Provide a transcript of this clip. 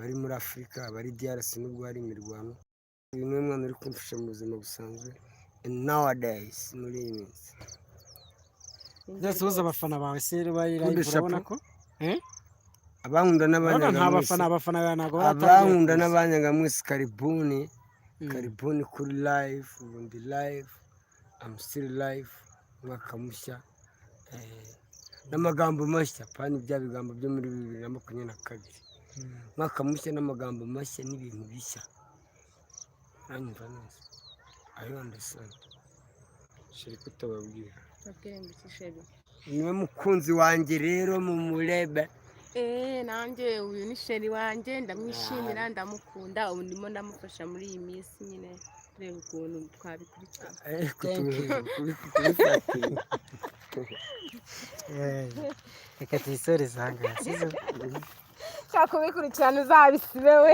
abari muri Afurika, abari DRC nubwo hari imirwano, bimwe mwana uri kumfasha mu buzima busanzwe nowadays muri iyi minsi. Ndasuhuza abafana bawe se bari live urabona ko abankunda n'abanyanga nta mwese, abafana bawe ntago abankunda n'abanyanga mwese, karibuni kuri live, ubundi live, I'm still live, umwaka mushya n'amagambo mashya, pani bya bigambo byo muri 2022, umwaka mushya n'amagambo mashya n'ibintu bishya. Uranyumva neza? I understand. Sheri kutababwira. Niwe mukunzi wanjye rero mumurebe. Nanjye uyu ni sheri wanjye, ndamwishimira, ndamukunda, ubu ndimo ndamufasha muri iyi minsi nyine tureba ukuntu twabikurikirana. Reka tuyisoreze aha ngaha. Ushaka kubikurikirana uzabisibe we.